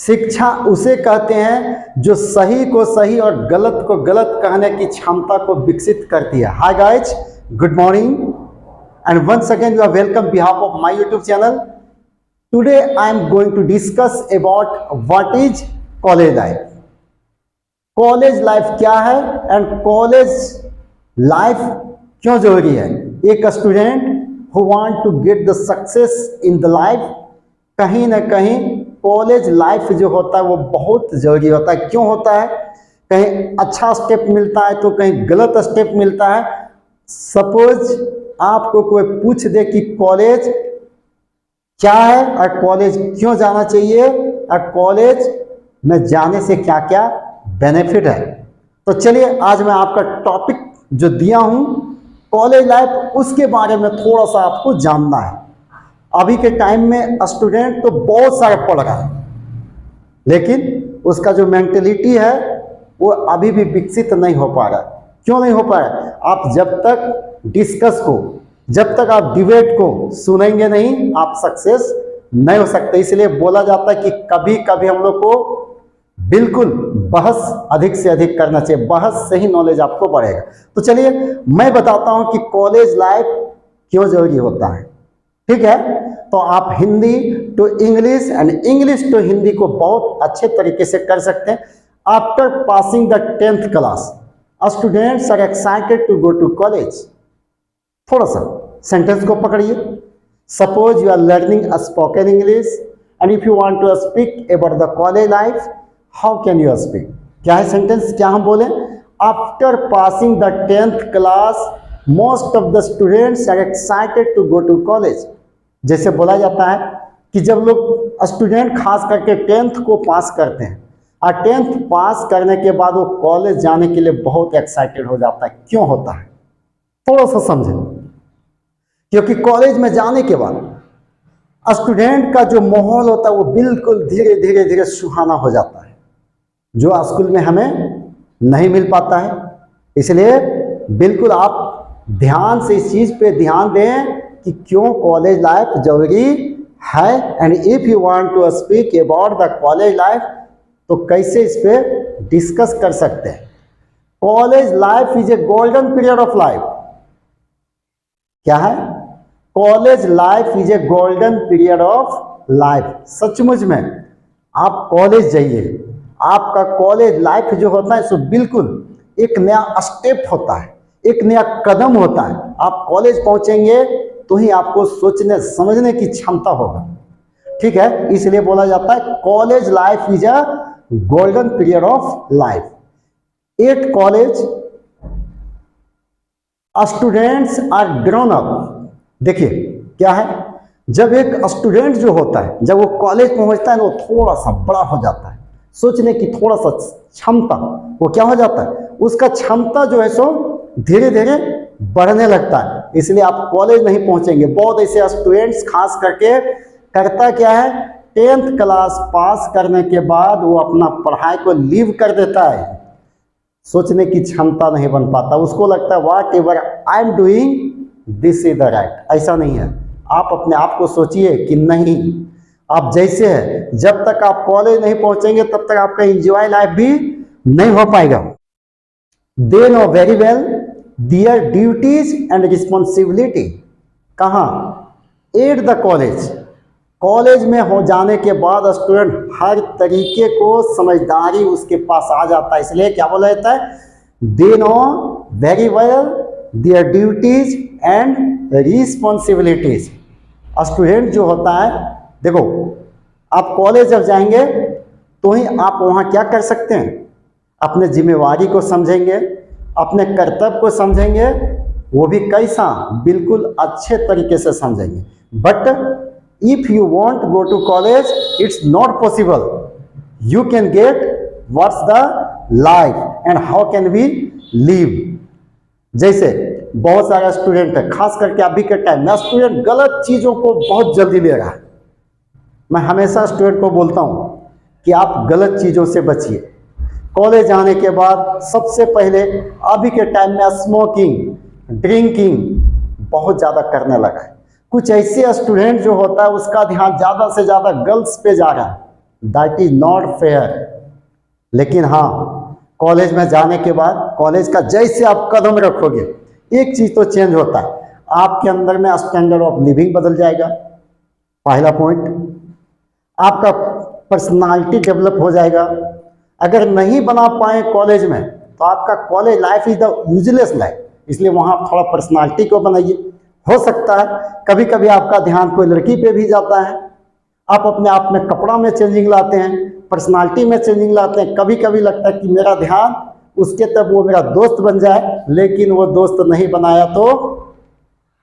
शिक्षा उसे कहते हैं जो सही को सही और गलत को गलत कहने की क्षमता को विकसित करती है। Hi guys, good morning and once again you are welcome behalf of my YouTube channel. Today I am going to discuss about what is college life. कॉलेज लाइफ क्या है एंड कॉलेज लाइफ क्यों जरूरी है। एक student who want to get the success in the life, कहीं ना कहीं कॉलेज लाइफ जो होता है वो बहुत जरूरी होता है। क्यों होता है? कहीं अच्छा स्टेप मिलता है तो कहीं गलत स्टेप मिलता है। सपोज आपको कोई पूछ दे कि कॉलेज क्या है और कॉलेज क्यों जाना चाहिए और कॉलेज में जाने से क्या क्या बेनिफिट है, तो चलिए आज मैं आपका टॉपिक जो दिया हूं कॉलेज लाइफ, उसके बारे में थोड़ा सा आपको जानना है। अभी के टाइम में स्टूडेंट तो बहुत सारे पढ़ रहा है, लेकिन उसका जो मेंटेलिटी है वो अभी भी विकसित नहीं हो पा रहा है। क्यों नहीं हो पा रहा है? आप जब तक डिस्कस को, जब तक आप डिबेट को सुनेंगे नहीं, आप सक्सेस नहीं हो सकते। इसलिए बोला जाता है कि कभी कभी हम लोग को बिल्कुल बहस अधिक से अधिक करना चाहिए, बहस से ही नॉलेज आपको बढ़ेगा। तो चलिए मैं बताता हूं कि कॉलेज लाइफ क्यों जरूरी होता है। ठीक है, तो आप Hindi to English and English to Hindi को बहुत अच्छे तरीके से कर सकते हैं। After passing the 10th class, students are excited to go to college. थोड़ा सा सेंटेंस को पकड़िए। Suppose you are learning spoken English and if you want to speak about the college life, how can you speak? क्या है sentence? क्या हम बोले? After passing the 10th class most of the students are excited to go to college. जैसे बोला जाता है कि जब लोग स्टूडेंट खास करके 10th को पास करते हैं और 10th पास करने के बाद वो कॉलेज जाने के लिए बहुत एक्साइटेड हो जाता है। क्यों होता है? थोड़ा सा समझें। क्योंकि कॉलेज में जाने के बाद स्टूडेंट का जो माहौल होता है वो बिल्कुल धीरे धीरे धीरे सुहाना हो जाता है, जो स्कूल में हमें नहीं मिल पाता है। इसलिए बिल्कुल आप ध्यान से इस चीज पे ध्यान दें कि क्यों कॉलेज लाइफ जरूरी है। And if you want to speak about the college life, तो कैसे इस पे डिस्कस कर सकते हैं। College life is a golden period of life. क्या है? College life is a golden period of life. सचमुच में आप कॉलेज जाइए, आपका कॉलेज लाइफ जो होता है सो बिल्कुल एक नया स्टेप होता है, एक नया कदम होता है। आप कॉलेज पहुंचेंगे तो ही आपको सोचने समझने की क्षमता होगा। ठीक है, इसलिए बोला जाता है college life is a golden period of life. At college students are grown up. देखिए क्या है, जब एक स्टूडेंट जो होता है, जब वो कॉलेज पहुंचता है ना, वो थोड़ा सा बड़ा हो जाता है। सोचने की थोड़ा सा क्षमता, वो क्या हो जाता है, उसका क्षमता जो है सो धीरे धीरे बढ़ने लगता है। इसलिए आप कॉलेज नहीं पहुंचेंगे। बहुत ऐसे स्टूडेंट्स खास करके करता क्या है, 10th क्लास पास करने के बाद वो अपना पढ़ाई को लीव कर देता है। सोचने की क्षमता नहीं बन पाता, उसको लगता है what ever I am doing this is the right. ऐसा नहीं है। आप अपने आप को सोचिए कि नहीं, आप जैसे है, जब तक आप कॉलेज नहीं पहुंचेंगे तब तक आपका एंजॉय लाइफ भी नहीं हो पाएगा। They know very well their duties and responsibility. कहाँ? At the college. कॉलेज में हो जाने के बाद स्टूडेंट हर तरीके को समझदारी उसके पास आ जाता है। इसलिए क्या बोला जाता है? दे know very well their duties and responsibilities. Student जो होता है, देखो आप कॉलेज जब जाएंगे तो ही आप वहाँ क्या कर सकते हैं, अपने जिम्मेवारी को समझेंगे, अपने कर्तव्य को समझेंगे। वो भी कैसा? बिल्कुल अच्छे तरीके से समझेंगे। But if you want go to college, it's not possible. You can get what's the life and how can we live. जैसे बहुत सारे स्टूडेंट है, खास करके अभी के टाइम में स्टूडेंट गलत चीजों को बहुत जल्दी ले रहा है। मैं हमेशा स्टूडेंट को बोलता हूं कि आप गलत चीजों से बचिए। कॉलेज जाने के बाद सबसे पहले अभी के टाइम में स्मोकिंग, ड्रिंकिंग बहुत ज़्यादा करने लगा है। कुछ ऐसे स्टूडेंट जो होता है उसका ध्यान ज़्यादा से ज़्यादा गर्ल्स पे जा रहा है। That is not fair. लेकिन हाँ, कॉलेज में जाने के बाद कॉलेज का जैसे आप कदम रखोगे एक चीज़ तो चेंज होता है, आपके अंदर में स्टैंडर्ड ऑफ लिविंग बदल जाएगा। पहला पॉइंट, आपका पर्सनालिटी डेवलप हो जाएगा। अगर नहीं बना पाए कॉलेज में तो आपका college life is the useless life, इसलिए वहाँ आप थोड़ा पर्सनालिटी को बनाइए। हो सकता है कभी कभी आपका ध्यान कोई लड़की पे भी जाता है, आप अपने आप में कपड़ा में चेंजिंग लाते हैं, पर्सनालिटी में चेंजिंग लाते हैं। कभी कभी लगता है कि मेरा ध्यान उसके तब वो मेरा दोस्त बन जाए, लेकिन वो दोस्त नहीं बनाया तो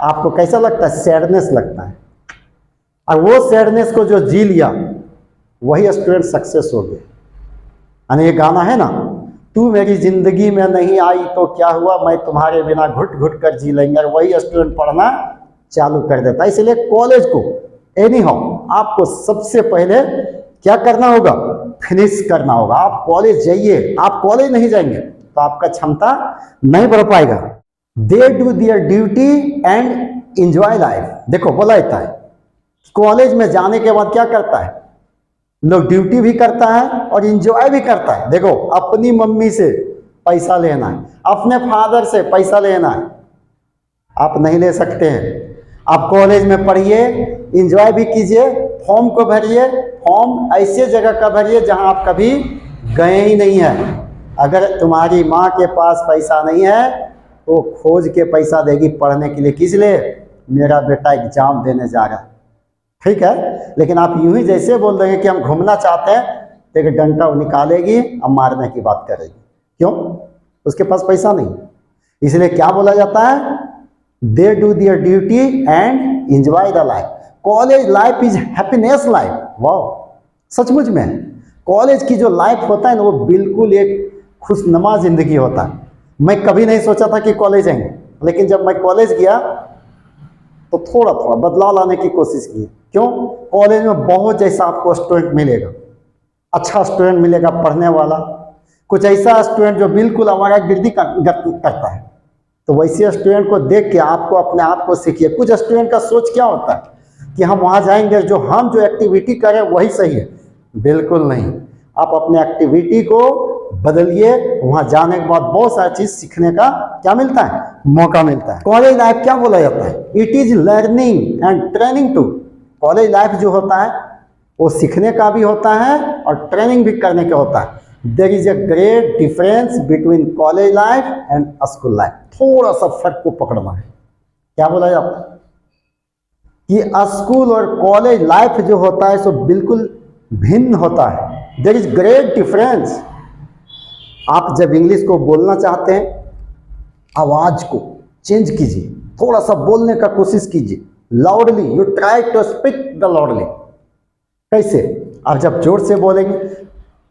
आपको कैसा लगता है? सैडनेस लगता है। और वो सैडनेस को जो जी लिया वही स्टूडेंट सक्सेस हो गया। यानी ये गाना है ना, तू मेरी जिंदगी में नहीं आई तो क्या हुआ, मैं तुम्हारे बिना घुट घुट कर जी लेंगे, और वही स्टूडेंट पढ़ना चालू कर देता है। इसलिए कॉलेज को एनी हाउ आपको सबसे पहले क्या करना होगा? फिनिश करना होगा। आप कॉलेज जाइए, आप कॉलेज नहीं जाएंगे तो आपका क्षमता नहीं बढ़ पाएगा। They do their duty and enjoy life. देखो बोला जाता है कॉलेज में जाने के बाद क्या करता है, लोग ड्यूटी भी करता है और एंजॉय भी करता है। देखो, अपनी मम्मी से पैसा लेना है, अपने फादर से पैसा लेना है, आप नहीं ले सकते हैं। आप कॉलेज में पढ़िए, एंजॉय भी कीजिए, फॉर्म को भरिए। फॉर्म ऐसे जगह का भरिए जहां आप कभी गए ही नहीं है। अगर तुम्हारी माँ के पास पैसा नहीं है तो खोज के पैसा देगी पढ़ने के लिए। किस लिए? मेरा बेटा एग्जाम देने जा रहा है, ठीक है। लेकिन आप यूं ही जैसे बोल देंगे कि हम घूमना चाहते हैं तो एक डंडा निकालेगी और मारने की बात करेगी। क्यों? उसके पास पैसा नहीं। इसलिए क्या बोला जाता है? They do their duty and enjoy the life. कॉलेज लाइफ इज हैप्पीनेस लाइफ। वाह, सचमुच में कॉलेज की जो लाइफ होता है ना, वो बिल्कुल एक खुशनुमा जिंदगी होता है। मैं कभी नहीं सोचा था कि कॉलेज जाएंगे, लेकिन जब मैं कॉलेज गया तो थोड़ा थोड़ा बदलाव लाने की कोशिश की। क्यों? कॉलेज में बहुत जैसा आपको स्टूडेंट मिलेगा, अच्छा स्टूडेंट मिलेगा पढ़ने वाला, कुछ ऐसा स्टूडेंट जो बिल्कुल हमारा गिरदी करता है, तो वैसे स्टूडेंट को देख के आपको अपने आप को सीखिए। कुछ स्टूडेंट का सोच क्या होता है कि हम वहाँ जाएंगे, हम जो एक्टिविटी करें वही सही है। बिल्कुल नहीं, आप अपने एक्टिविटी को बदलिए। वहाँ जाने के बाद बहुत सारी चीज सीखने का क्या मिलता है? मौका मिलता है। कॉलेज लाइफ क्या बोला जाता है? It is learning and training too. College life जो होता है वो सीखने का भी होता है और ट्रेनिंग भी करने का होता है। There is a great difference between college life and school life. थोड़ा सा फर्क को पकड़ना है। क्या बोला जाता है कि स्कूल और कॉलेज लाइफ जो होता है सो बिल्कुल भिन्न होता है। There is great difference. आप जब इंग्लिश को बोलना चाहते हैं, आवाज को चेंज कीजिए, थोड़ा सा बोलने का कोशिश कीजिए loudly. You try to speak the loudly. कैसे? आप जब जोर से बोलेंगे,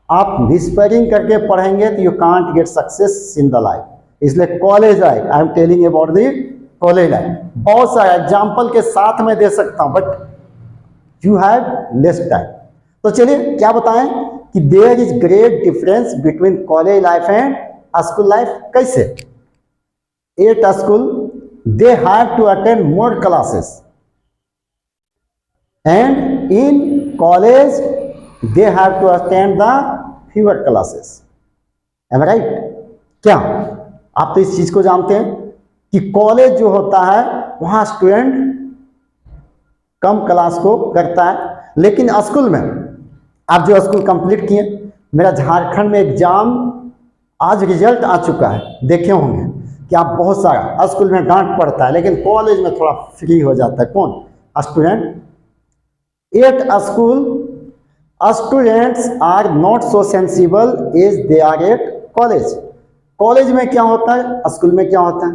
आप विस्परिंग करके पढ़ेंगे तो you can't get success in the life. इसलिए college life, I am telling about the college life. बहुत सारे एग्जाम्पल के साथ में दे सकता हूं, but you have less time. तो चलिए क्या बताएं कि there is great difference between college life and school life. कैसे? At school they have to attend more classes and in college they have to attend the fewer classes. Am I right? क्या आप तो इस चीज को जानते हैं कि कॉलेज जो होता है वहां स्टूडेंट कम क्लास को करता है, लेकिन स्कूल में आप जो स्कूल कंप्लीट किए, मेरा झारखंड में एग्जाम आज रिजल्ट आ चुका है, देखे होंगे कि आप बहुत सारा स्कूल में डांट पड़ता है, लेकिन कॉलेज में थोड़ा फ्री हो जाता है। कौन? Student. At school students are not so sensible as they are at college. College में क्या होता है, स्कूल में क्या होता है?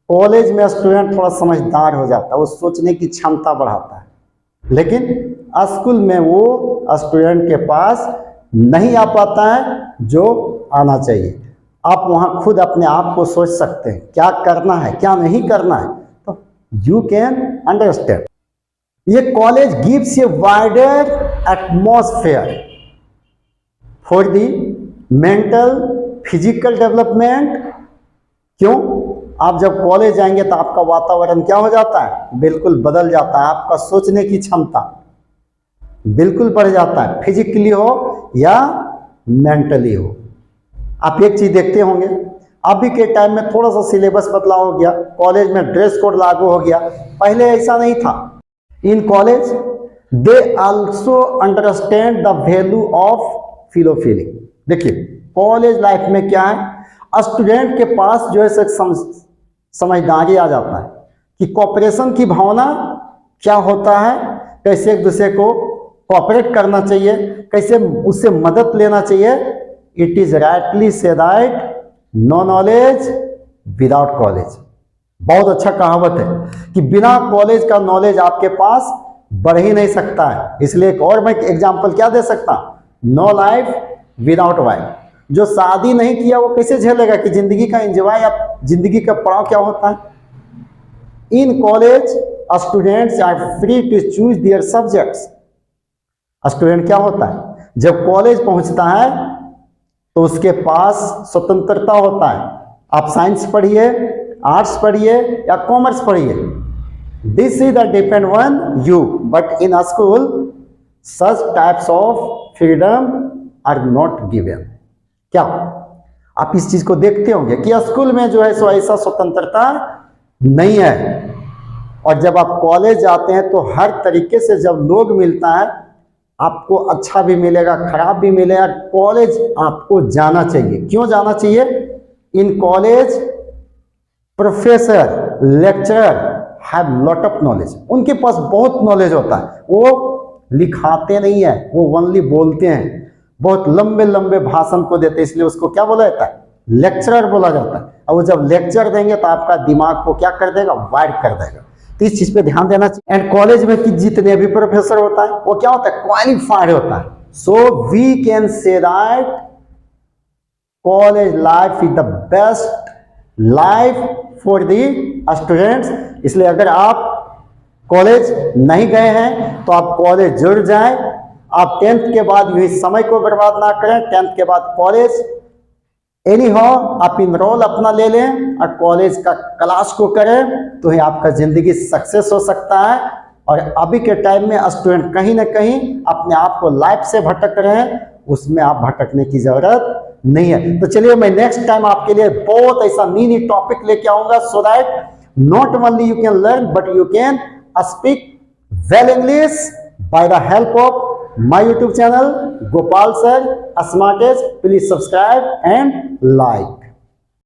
कॉलेज में स्टूडेंट थोड़ा समझदार हो जाता है, वो सोचने की क्षमता बढ़ाता है, लेकिन स्कूल में वो स्टूडेंट के पास नहीं आ पाता है जो आना चाहिए। आप वहाँ खुद अपने आप को सोच सकते हैं क्या करना है क्या नहीं करना है, तो यू कैन अंडरस्टैंड। ये college gives a wider atmosphere for the mental physical development. क्यों? आप जब कॉलेज जाएंगे तो आपका वातावरण क्या हो जाता है? बिल्कुल बदल जाता है। आपका सोचने की क्षमता, बिल्कुल बढ़ जाता है, फिजिकली हो या मेंटली हो। आप एक चीज देखते होंगे, अभी के टाइम में थोड़ा सा सिलेबस बदलाव हो गया, कॉलेज में ड्रेस कोड लागू हो गया, पहले ऐसा नहीं था। In college they also understand the value of fellow feeling. देखिए कॉलेज लाइफ में क्या है, स्टूडेंट के पास जो है समझदारी आ जाता है कि कॉपरेशन की भावना क्या होता है, कैसे एक दूसरे को कॉपरेट करना चाहिए, कैसे उससे मदद लेना चाहिए। It is rightly say that no knowledge without college. बहुत अच्छा कहावत है कि बिना कॉलेज का नॉलेज आपके पास बढ़ ही नहीं सकता है। इसलिए एक और मैं एग्जांपल क्या दे सकता हूं, नो लाइफ विदाउट वाइफ। जो शादी नहीं किया वो कैसे झेलेगा कि जिंदगी का एंजॉय या जिंदगी का पड़ाव क्या होता है। In college students are free to choose their subjects. Student क्या होता है, जब कॉलेज पहुंचता है तो उसके पास स्वतंत्रता होता है। आप साइंस पढ़िए, आर्ट्स पढ़िए या कॉमर्स पढ़िए, this is the depend on you, but in school such types of freedom are not given. क्या आप इस चीज को देखते होंगे कि स्कूल में जो है सो ऐसा स्वतंत्रता नहीं है, और जब आप कॉलेज जाते हैं तो हर तरीके से जब लोग मिलता है, आपको अच्छा भी मिलेगा, खराब भी मिलेगा। कॉलेज आपको जाना चाहिए। क्यों जाना चाहिए? In college professor lecturer have lot of knowledge. उनके पास बहुत नॉलेज होता है, वो लिखाते नहीं है, वो ओनली बोलते हैं। बहुत लंबे लंबे भाषण को देते हैं, इसलिए उसको क्या बोला जाता है, लेक्चरर बोला जाता है। और वो जब लेक्चर देंगे तो आपका दिमाग को क्या कर देगा, वाइड कर देगा। तो इस चीज पे ध्यान देना चाहिए। एंड कॉलेज में कि जितने भी प्रोफेसर होता है वो क्या होता है, क्वालिफाइड होता है। So we can say that college life is the best life for the students. इसलिए अगर आप कॉलेज नहीं गए हैं तो आप कॉलेज जरूर जाएं। आप 10th के बाद यही समय को बर्बाद ना करें। 10th के बाद कॉलेज एनी हो आप इनरोल अपना ले लें और कॉलेज का क्लास को करें, तो ही आपका जिंदगी सक्सेस हो सकता है। और अभी के टाइम में स्टूडेंट कहीं ना कहीं अपने आप को लाइफ से भटक रहे हैं, उसमें आप भटकने की जरूरत नहीं है। तो चलिए मैं नेक्स्ट टाइम आपके लिए बहुत ऐसा नी टॉपिक लेके आऊंगा, so that not only you can learn but you can speak well English by the help of my YouTube channel Gopal Sir Smartest. Please subscribe and like.